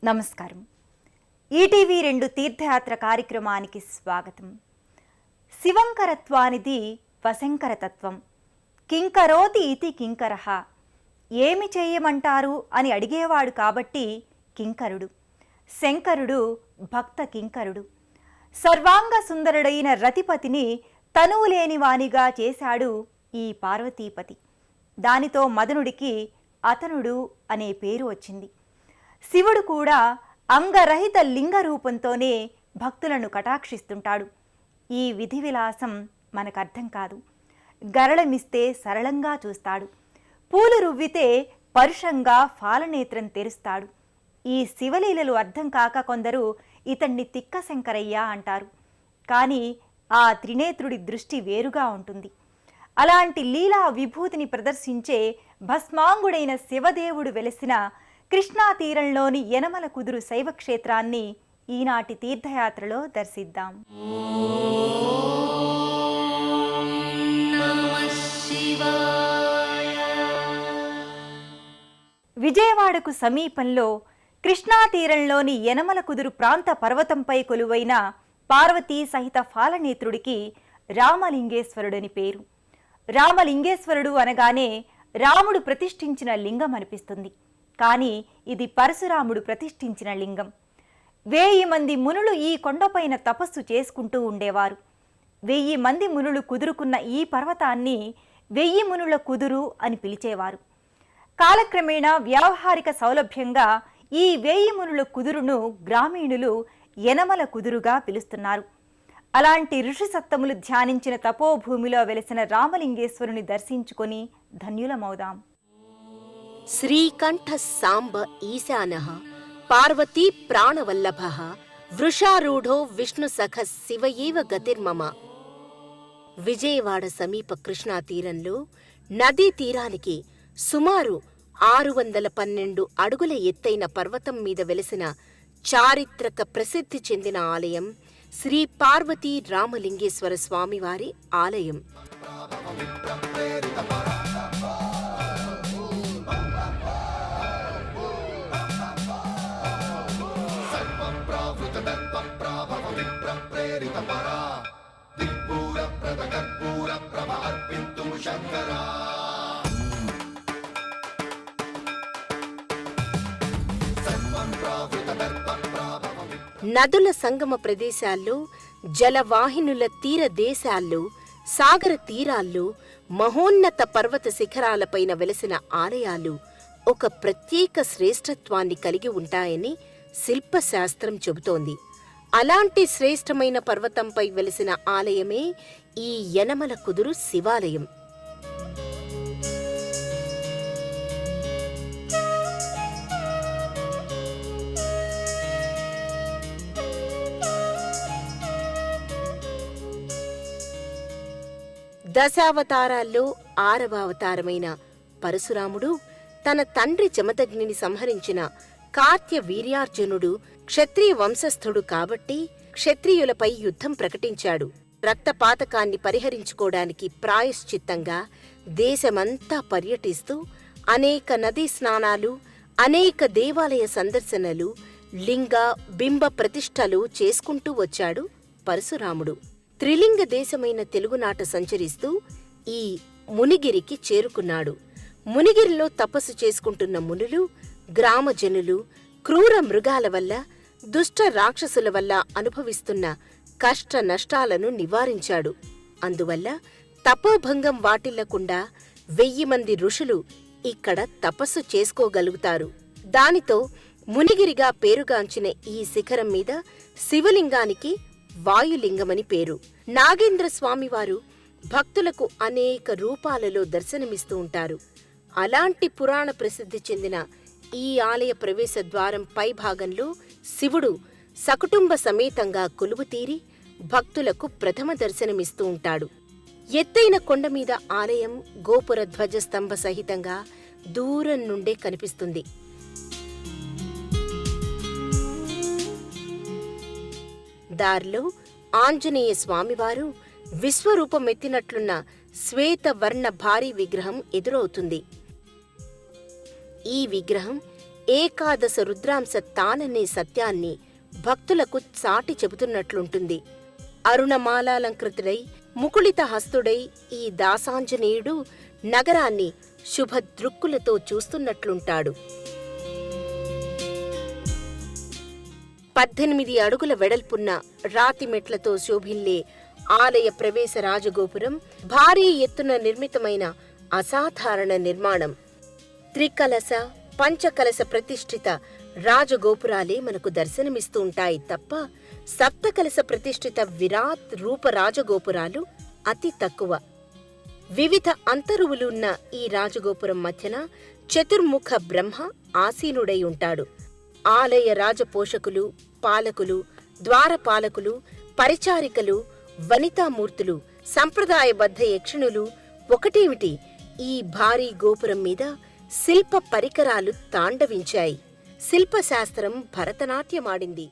నమస్కారం. ఈటీవీ 2 తీర్థయాత్ర కార్యక్రమానికి స్వాగతం. శివంకరత్వానిది వశంకరతత్వం. కింకరోతి ఇతి కింకరః. ఏమి చేయమంటారు అని అడిగేవాడు కాబట్టి కింకరుడు. శంకరుడు భక్త కింకరుడు. సర్వాంగ సుందరుడైన రతిపతిని తనువు లేని వానిగా చేశాడు ఈ పార్వతీపతి. దానితో మదనుడికి అతనుడు అనే పేరు వచ్చింది. శివుడు కూడా అంగరహిత లింగ రూపంతోనే భక్తులను కటాక్షిస్తుంటాడు. ఈ విధి విలాసం మనకర్థం కాదు. గరళమిస్తే సరళంగా చూస్తాడు. పూలు రువ్వితే పరుషంగా ఫాలనేత్రం తెరుస్తాడు. ఈ శివలీలలు అర్థం కాక కొందరు ఇతన్ని తిక్క శంకరయ్య అంటారు. కానీ ఆ త్రినేత్రుడి దృష్టి వేరుగా ఉంటుంది. అలాంటి లీలా విభూతిని ప్రదర్శించే భస్మాంగుడైన శివదేవుడు వెలసిన కృష్ణా తీరంలోని యనమల కుదురు శైవక్షేత్రాన్ని ఈనాటి తీర్థయాత్రలో దర్శిద్దాం. విజయవాడకు సమీపంలో కృష్ణా తీరంలోని యనమల కుదురు ప్రాంత పర్వతంపై కొలువైన పార్వతీ సహిత ఫాలనేత్రుడికి రామలింగేశ్వరుడని పేరు. రామలింగేశ్వరుడు అనగానే రాముడు ప్రతిష్ఠించిన లింగం అనిపిస్తుంది. కానీ ఇది పరశురాముడు ప్రతిష్ఠించిన లింగం. 1000 మంది మునులు ఈ కొండపైన తపస్సు చేసుకుంటూ ఉండేవారు. 1000 మంది మునులు కుదురుకున్న ఈ పర్వతాన్ని 1000 మునుల కుదురు అని పిలిచేవారు. కాలక్రమేణా వ్యావహారిక సౌలభ్యంగా ఈ 1000 మునుల కుదురును గ్రామీణులు యనమల కుదురుగా పిలుస్తున్నారు. అలాంటి ఋషి సత్తములు ధ్యానించిన తపోభూమిలో వెలసిన రామలింగేశ్వరుని దర్శించుకొని ధన్యులమవుదాం. శ్రీకంఠ సాంబ ఈశానః పార్వతీ ప్రాణవల్లభః వృషారూఢో విష్ణుసఖ శివయేవ గతిర్మమ. విజయవాడ సమీప కృష్ణా తీరంలో నదీ తీరానికి సుమారు 612 అడుగుల ఎత్తైన పర్వతం మీద వెలసిన చారిత్రక ప్రసిద్ధి చెందిన ఆలయం శ్రీ పార్వతీ రామలింగేశ్వర స్వామివారి ఆలయం. నదుల సంగమ ప్రదేశాల్లో, జలవాహినుల తీర దేశాల్లో, సాగర తీరాల్లో, మహోన్నత పర్వత శిఖరాలపైన వెలసిన ఆలయాలు ఒక ప్రత్యేక శ్రేష్ఠత్వాన్ని కలిగి ఉంటాయని శిల్పశాస్త్రం చెబుతోంది. అలాంటి శ్రేష్టమైన పర్వతంపై వెలసిన ఆలయమే ఈ యనమల కుదురు శివాలయం. దశావతారాల్లో 6వ అవతారమైన పరశురాముడు తన తండ్రి జమదగ్నిని సంహరించిన కార్త్య వీర్యార్జునుడు క్షత్రియ వంశస్థుడు కాబట్టి క్షత్రియులపై యుద్ధం ప్రకటించాడు. రక్తపాతకాన్ని పరిహరించుకోవడానికి ప్రాయశ్చిత్తంగా దేశమంతా పర్యటిస్తూ అనేక నదీ స్నానాలు, అనేక దేవాలయ సందర్శనలు, లింగ బింబ ప్రతిష్టలు చేసుకుంటూ వచ్చాడు పరశురాముడు. త్రిలింగ దేశమైన తెలుగునాట సంచరిస్తూ ఈ మునిగిరికి చేరుకున్నాడు. మునిగిరిలో తపస్సు చేసుకుంటున్న మునులు, గ్రామజనులు క్రూర మృగాల వల్ల, దుష్ట రాక్షసుల వల్ల అనుభవిస్తున్న కష్ట నష్టాలను నివారించాడు. అందువల్ల తపోభంగం వాటిల్లకుండా 1000 మంది ఋషులు ఇక్కడ తపస్సు చేసుకోగలుగుతారు. దానితో మునిగిరిగా పేరుగాంచిన ఈ శిఖరం మీద శివలింగానికి వాయులింగమని పేరు. నాగేంద్ర స్వామివారు భక్తులకు అనేక రూపాలలో దర్శనమిస్తూ ఉంటారు. అలాంటి పురాణ ప్రసిద్ధి చెందిన ఈ ఆలయ ప్రవేశ ద్వారం పై భాగంలో శివుడు సకుటుంబ సమేతంగా కొలువుతీరి భక్తులకు ప్రథమ దర్శనమిస్తూ ఉంటాడు. ఎత్తైన కొండ మీద ఆలయం గోపుర ధ్వజస్తంభ సహితంగా దూరం నుండే కనిపిస్తుంది. దారిలో ఆంజనేయ స్వామివారు విశ్వరూపమెత్తినట్లున్న శ్వేతవర్ణ భారీ విగ్రహం ఎదురవుతుంది. ఈ విగ్రహం ఏకాదశ రుద్రాంశ తాననే సత్యాన్ని భక్తులకు చాటి చెబుతున్నట్లుంటుంది. అరుణమాలాలంకృతుడై ముకుళిత హస్తుడై ఈ దాసాంజనేయుడు నగరాన్ని శుభదృక్కులతో చూస్తున్నట్లుంటాడు. 18 అడుగుల వెడల్పున్న రాతి మెట్లతో శోభిల్లే ఆలయ ప్రవేశ రాజగోపురం భారీ ఎత్తున నిర్మితమైన అసాధారణ నిర్మాణం. త్రికలశ పంచకలశ ప్రతిష్ఠిత రాజగోపురాలే మనకు దర్శనమిస్తూ ఉంటాయి తప్ప సప్తకలశ ప్రతిష్ఠిత విరాట్ రూప రాజగోపురాలు అతి తక్కువ. వివిధ అంతరువులున్న ఈ రాజగోపురం మధ్యన చతుర్ముఖ బ్రహ్మ ఆసీనుడై ఉంటాడు. ఆలయ రాజపోషకులు, పాలకులు, ద్వారపాలకులు, పరిచారికలు, వనితామూర్తులు, సంప్రదాయబద్ధ యక్షిణులు ఒకటేమిటి ఈ భారీ గోపురం మీద శిల్ప పరికరాలు తాండవించాయి. శిల్పశాస్త్రం భరతనాట్యమాడింది.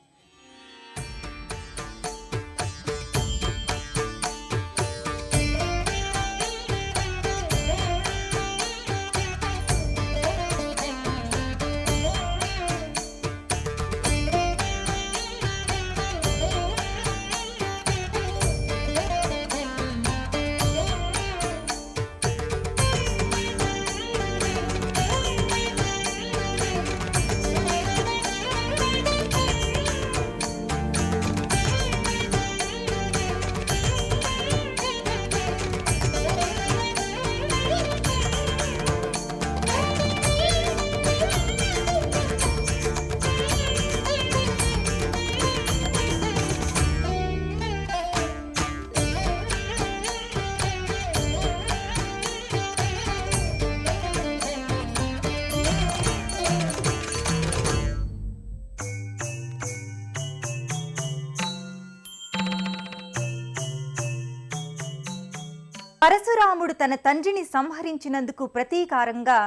పరశురాముడు తన తండ్రిని సంహరించినందుకు ప్రతీకారంగా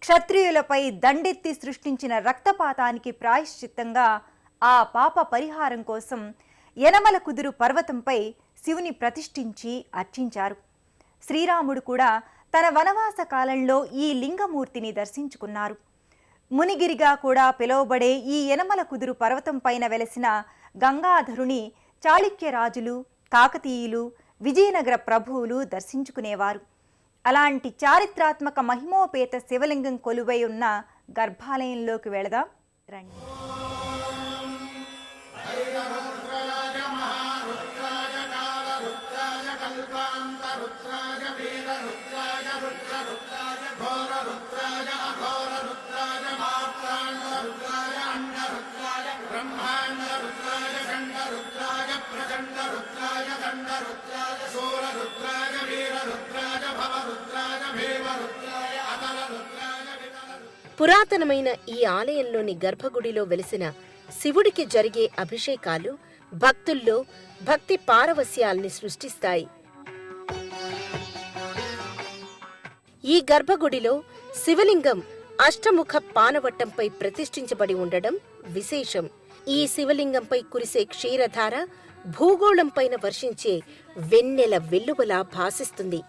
క్షత్రియులపై దండెత్తి సృష్టించిన రక్తపాతానికి ప్రాయశ్చిత్తంగా ఆ పాప పరిహారం కోసం యనమల కుదురు పర్వతంపై శివుని ప్రతిష్ఠించి అర్చించారు. శ్రీరాముడు కూడా తన వనవాస కాలంలో ఈ లింగమూర్తిని దర్శించుకున్నారు. మునిగిరిగా కూడా పిలువబడే ఈ యనమల కుదురు పర్వతం పైన వెలసిన గంగాధరుని చాళుక్య రాజులు, కాకతీయులు, విజయనగర ప్రభువులు దర్శించుకునేవారు. అలాంటి చారిత్రాత్మక మహిమోపేత శివలింగం కొలువై ఉన్న గర్భాలయంలోకి వెళదాం రండి. పురాతనమైన ఈ ఆలయంలోని గర్భగుడిలో వెలిసిన శివుడికి జరిగే అభిషేకాలు భక్తుల్లో భక్తి పారవస్యాల్ని సృష్టిస్తాయి. ఈ గర్భగుడిలో శివలింగం అష్టముఖ పానవట్టంపై ప్రతిష్ఠించబడి ఉండడం విశేషం. ఈ శివలింగంపై కురిసే క్షీరధార భూగోళంపైన వర్షించే వెన్నెల వెల్లువలా భాసిస్తుంది.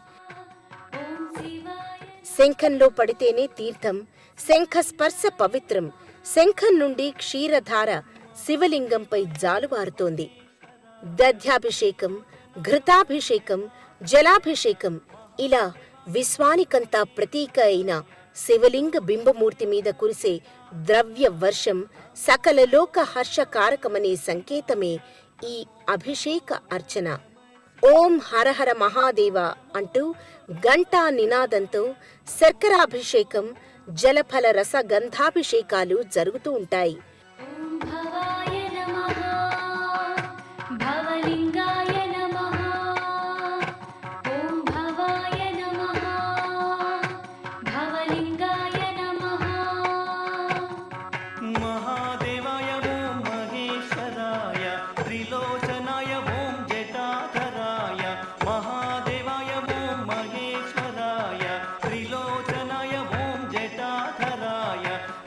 శంఖంలో పడితేనే తీర్థం, శంఖ స్పర్శ పవిత్రం. శంఖం నుండి క్షీరధార శివలింగంపై జాలువారుతోంది. దధ్యాభిషేకం, ఘృతాభిషేకం, జలాభిషేకం ఇలా విశ్వానికంతా ప్రతీక అయిన శివలింగ బింబమూర్తి మీద కురిసే ద్రవ్య వర్షం సకల లోక హర్షకారకమనే సంకేతమే ఈ అభిషేక అర్చన. ఓం హరహర మహాదేవ అంటూ గంటా నినాదంతో శర్కరాభిషేకం, జలఫల రస గంధాభిషేకాలు జరుగుతూ ఉంటాయి.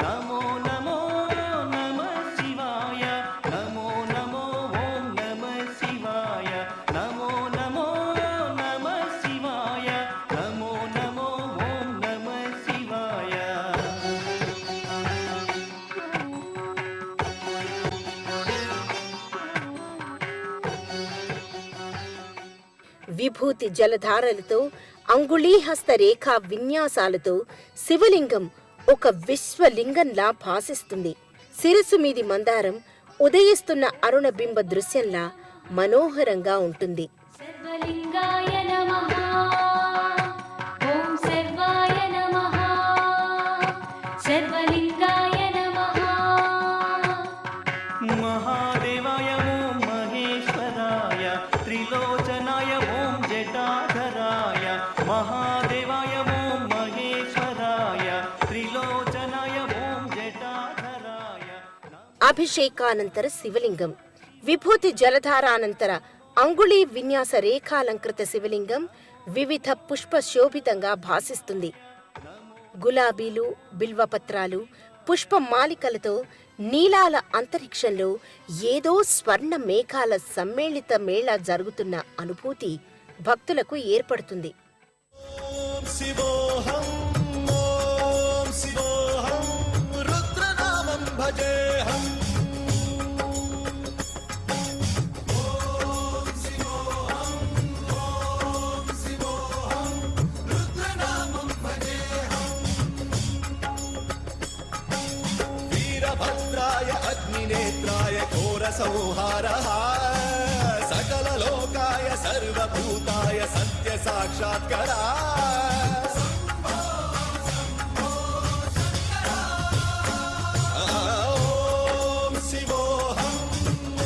నమో నమో విభూతి జలధారలతో అంగుళీహస్త రేఖా విన్యాసాలతో శివలింగం ఒక విశ్వలింగంలా భాసిస్తుంది. శిరస్సు మీది మందారం ఉదయిస్తున్న అరుణబింబ దృశ్యంలా మనోహరంగా ఉంటుంది. సర్వలింగాయ నమః ఓం సర్వాయ నమః సర్వలింగాయ నమః మహాదేవాయ ఓం మహేశ్వరాయ త్రిలోచనాయ ఓం జటాధరాయ మహాదేవాయ ఓం మహేశ్వరాయ త్రిలోచనాయ ఓం జటాధరాయ. అభిషేకానంతర శివలింగం, విభూతి జలధారానంతర అంగుళీ విన్యాస రేఖాలంకృత శివలింగం వివిధ పుష్ప శోభితంగా భాసిస్తుంది. గులాబీలు, బిల్వపత్రాలు, పుష్పమాలికలతో నీలాల అంతరిక్షంలో ఏదో స్వర్ణ మేఘాల సమ్మేళిత మేళ జరుగుతున్న అనుభూతి భక్తులకు ఏర్పడుతుంది. ఓం శివోహం ఓం శివోహం రుద్రనామం భజేహం. ఓం శివోహం ఓం శివోహం రుద్రనామం భజేహం. వీరభద్రాయ అగ్నినేత్రాయ ఘోర సంహారః సకలలోకాయ సర్వభూతాయ సత్య సాక్షాత్కరా. ఓం శివోహం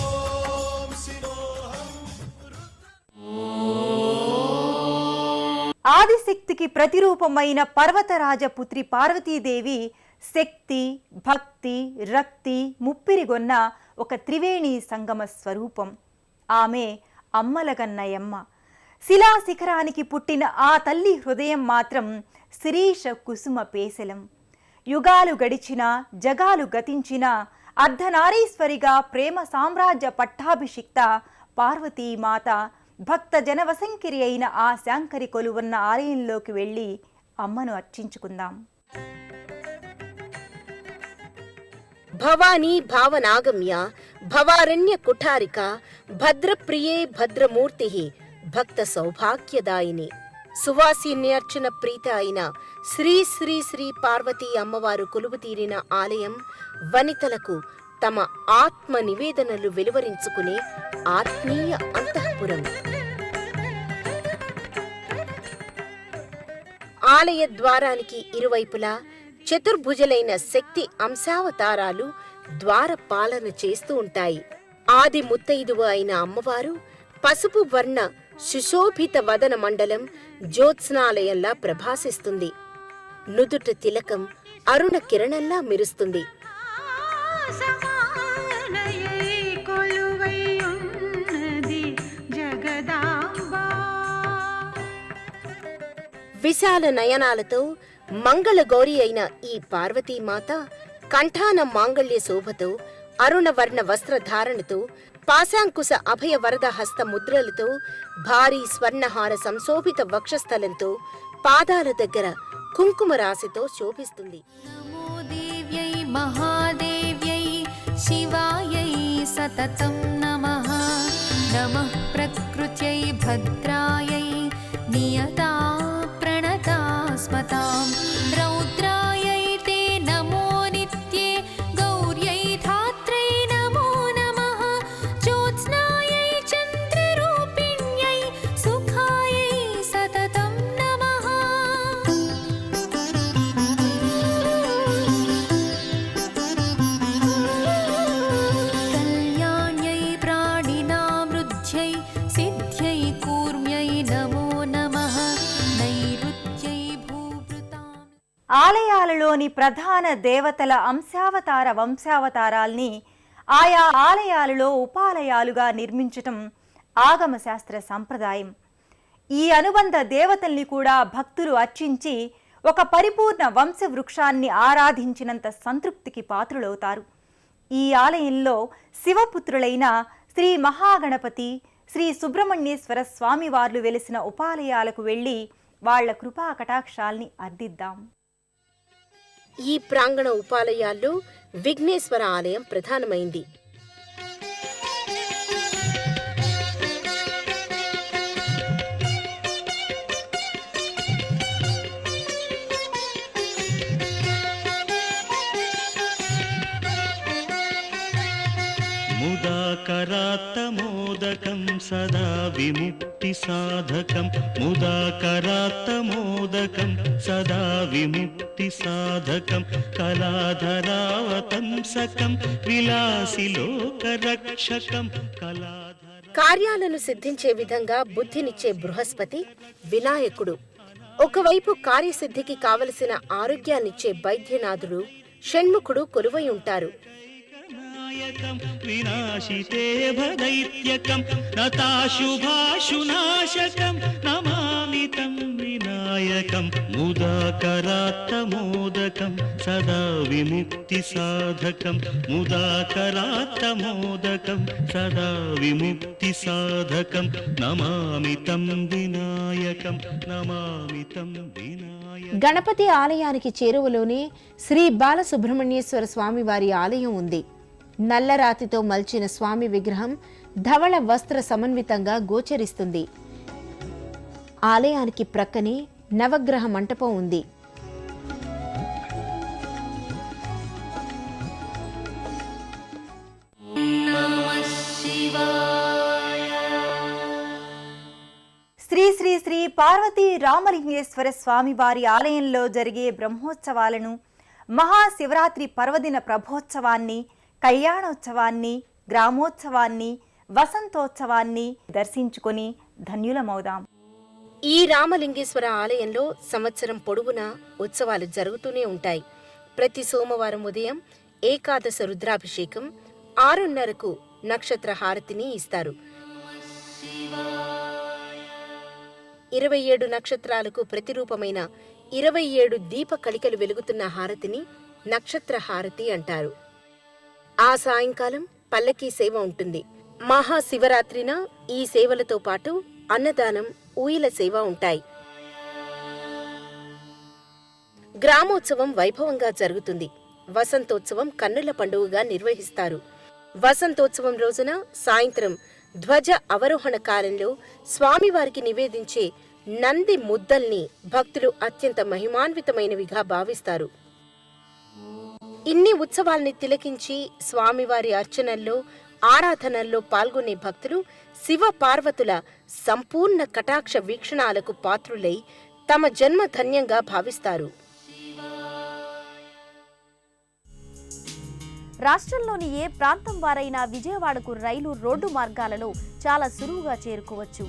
ఓం శివోహం. ఆదిశక్తికి ప్రతిరూపమైన పర్వతరాజపుత్రి పార్వతీదేవి శక్తి, భక్తి, రక్తి ముప్పిరిగొన్న ఒక త్రివేణి సంగమ స్వరూపం. ఆమె అమ్మలగన్నయమ్మ. శిలాశిఖరానికి పుట్టిన ఆ తల్లి హృదయం మాత్రం శిరీష కుసుమ పేసలం. యుగాలు గడిచినా, జగాలు గతించినా అర్ధనారీశ్వరిగా ప్రేమ సామ్రాజ్య పట్టాభిషిక్త పార్వతీమాత భక్త జనవసంకిరి అయిన ఆ శాంకరి కొలువున్న ఆలయంలోకి వెళ్ళి అమ్మను అర్చించుకుందాం. భవానీ భావనాగమ్య భవారణ్య కుఠారిక భద్రప్రియే భద్రమూర్తి భక్త సౌభాగ్యదాయిని. సువాసిన్యర్చన ప్రీత అయిన శ్రీ శ్రీ శ్రీ పార్వతీ అమ్మవారు కొలువు తీరిన ఆలయం వనితలకు తమ ఆత్మ నివేదనలు వెలువరించుకునే ఆత్మీయ అంతఃపురం. ఆలయ ద్వారానికి ఇరువైపులా చతుర్భుజలైన శక్తి అంశావతారాలు ద్వార పాలన చేస్తూ ఉంటాయి. ఆది ముత్తైదువ అయిన అమ్మవారు పసుపు వర్ణ సుశోభిత వదన మండలం జ్యోత్స్నాలయంలా ప్రభాసిస్తుంది. నుదుట తిలకం అరుణ కిరణంలా మెరుస్తుంది. విశాల నయనాలతో మంగళగౌరి అయిన ఈ పార్వతీమాత కంఠాన మాంగళ్య శోభతో, అరుణవర్ణ వస్త్రధారణతో, పాశాంకుశ అభయ వరద హస్త ముద్రలతో, భారీ స్వర్ణహార సంశోభిత వక్షస్థలంతో, పాదాల దగ్గర కుంకుమ రాశితో శోభిస్తుంది. నమో దేవ్యై మహాదేవ్యై శివాయై సతతం నమః. నమః ప్రకృత్యై భద్రాయై నియతా ప్రణతా స్మతాం. రౌద్రాయై తే నమో నిత్యే గౌర్యై ధాత్రై నమో నమః. జ్యోత్స్నాయై చంద్రరూపిణ్యై సుఖాయై సతతం నమః. కళ్యాణ్యై ప్రాణినామృధ్యై సిద్ధ్యై కూర్మ్యై నమో నమః. నైరుత్యై భూభృతాం. ఆలయాలలోని ప్రధాన దేవతల అంశావతార వంశావతారాల్ని ఆయా ఆలయాలలో ఉపాలయాలుగా నిర్మించటం ఆగమశాస్త్ర సంప్రదాయం. ఈ అనుబంధ దేవతల్ని కూడా భక్తులు అర్చించి ఒక పరిపూర్ణ వంశవృక్షాన్ని ఆరాధించినంత సంతృప్తికి పాత్రులవుతారు. ఈ ఆలయంలో శివపుత్రులైన శ్రీ మహాగణపతి, శ్రీ సుబ్రహ్మణ్యేశ్వర స్వామివార్లు వెలిసిన ఉపాలయాలకు వెళ్ళి వాళ్ల కృపా కటాక్షాల్ని అర్థిద్దాం. ఈ ప్రాంగణ ఉపాలయాల్లో విఘ్నేశ్వర ఆలయం ప్రధానమైంది. ముదాకరాత్తమోదకం సదా విముక్తిసాధకం ముదాకరాత్తమోదకం సదా విముక్తిసాధకం కళాధరావతంసకం విలాసిలోకరక్షకం కార్యాలను సిద్ధించే విధంగా బుద్ధినిచ్చే బృహస్పతి వినాయకుడు. ఒకవైపు కార్యసిద్ధికి కావలసిన ఆరోగ్యాన్నిచ్చే వైద్యనాథుడు షణ్ముఖుడు కొలువై ఉంటారు. వినాశితే భదైత్యకం నతాశుభాశునాశకం నమామి తం వినాయకం ముదాకరాత్తమోదకం సదా విముక్తి సాధకం ముదాకరాత్తమోదకం సదా విముక్తి సాధకం నమామి తం వినాయకం నమామి తం వినాయకం. గణపతి ఆలయానికి చేరువలోనే శ్రీ బాలసుబ్రహ్మణ్యేశ్వర స్వామి వారి ఆలయం ఉంది. నల్లరాతితో మల్చిన స్వామి విగ్రహం ధవళ వస్త్ర సమన్వితంగా గోచరిస్తుంది. ఆలయానికి ప్రక్కనే నవగ్రహ మంటపం ఉంది. శ్రీ శ్రీ శ్రీ పార్వతీ రామలింగేశ్వర స్వామి వారి ఆలయంలో జరిగే బ్రహ్మోత్సవాలను, మహాశివరాత్రి పర్వదిన ప్రభోత్సవాన్ని, కళ్యాణోత్సవాన్ని, గ్రామోత్సవాన్ని, వసంతోత్సవాన్ని దర్శించుకొని ధన్యులమవుదాం. ఈ రామలింగేశ్వర ఆలయంలో సంవత్సరం పొడవునా ఉత్సవాలు జరుగుతూనే ఉంటాయి. ప్రతి సోమవారం ఉదయం ఏకాదశ రుద్రాభిషేకం, 6:30కు నక్షత్ర హారతిని ఇస్తారు. 27 నక్షత్రాలకు ప్రతిరూపమైన 27 దీప కళికలు వెలుగుతున్న హారతిని నక్షత్ర హారతి అంటారు. ఆ సాయంకాలం పల్లకీ సేవ ఉంటుంది. మహాశివరాత్రిన ఈ సేవలతో పాటు అన్నదానం, ఊయల సేవ ఉంటాయి. గ్రామోత్సవం వైభవంగా జరుగుతుంది. వసంతోత్సవం కన్నుల పండుగగా నిర్వహిస్తారు. వసంతోత్సవం రోజున సాయంత్రం ధ్వజ అవరోహణ కాలంలో స్వామివారికి నివేదించే నంది ముద్దల్ని భక్తులు అత్యంత మహిమాన్వితమైనవిగా భావిస్తారు. ఇన్ని ఉత్సవాల్ని తిలకించి స్వామివారి అర్చనల్లో, ఆరాధనల్లో పాల్గొనే భక్తులు శివ పార్వతుల సంపూర్ణ కటాక్ష వీక్షణాలకు పాత్రులై తమ జన్మ ధన్యంగా భావిస్తారు. రాష్ట్రంలోని ఏ ప్రాంతం వారైనా విజయవాడకు రైలు, రోడ్డు మార్గాలలో చాలా సులువుగా చేరుకోవచ్చు.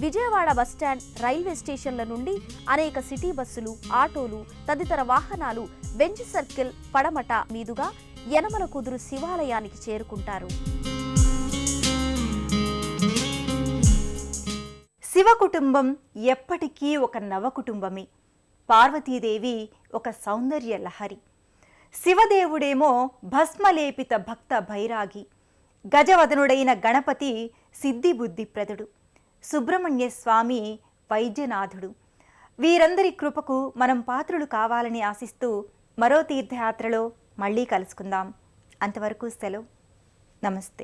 విజయవాడ బస్టాండ్, రైల్వే స్టేషన్ల నుండి అనేక సిటీ బస్సులు, ఆటోలు తదితర వాహనాలు బెంచ్ సర్కిల్, పడమట మీదుగా యనమల కుదురు శివాలయానికి చేరుకుంటారు. శివ కుటుంబం ఎప్పటికీ ఒక నవ కుటుంబమే. పార్వతీదేవి ఒక సౌందర్య లహరి, శివదేవుడేమో భస్మలేపిత భక్త భైరాగి, గజవదనుడైన గణపతి సిద్ధిబుద్ధిప్రదుడు, సుబ్రహ్మణ్య స్వామి వైద్యనాథుడు. వీరందరి కృపకు మనం పాత్రులు కావాలని ఆశిస్తూ మరో తీర్థయాత్రలో మళ్ళీ కలుసుకుందాం. అంతవరకు సెలవు. నమస్తే.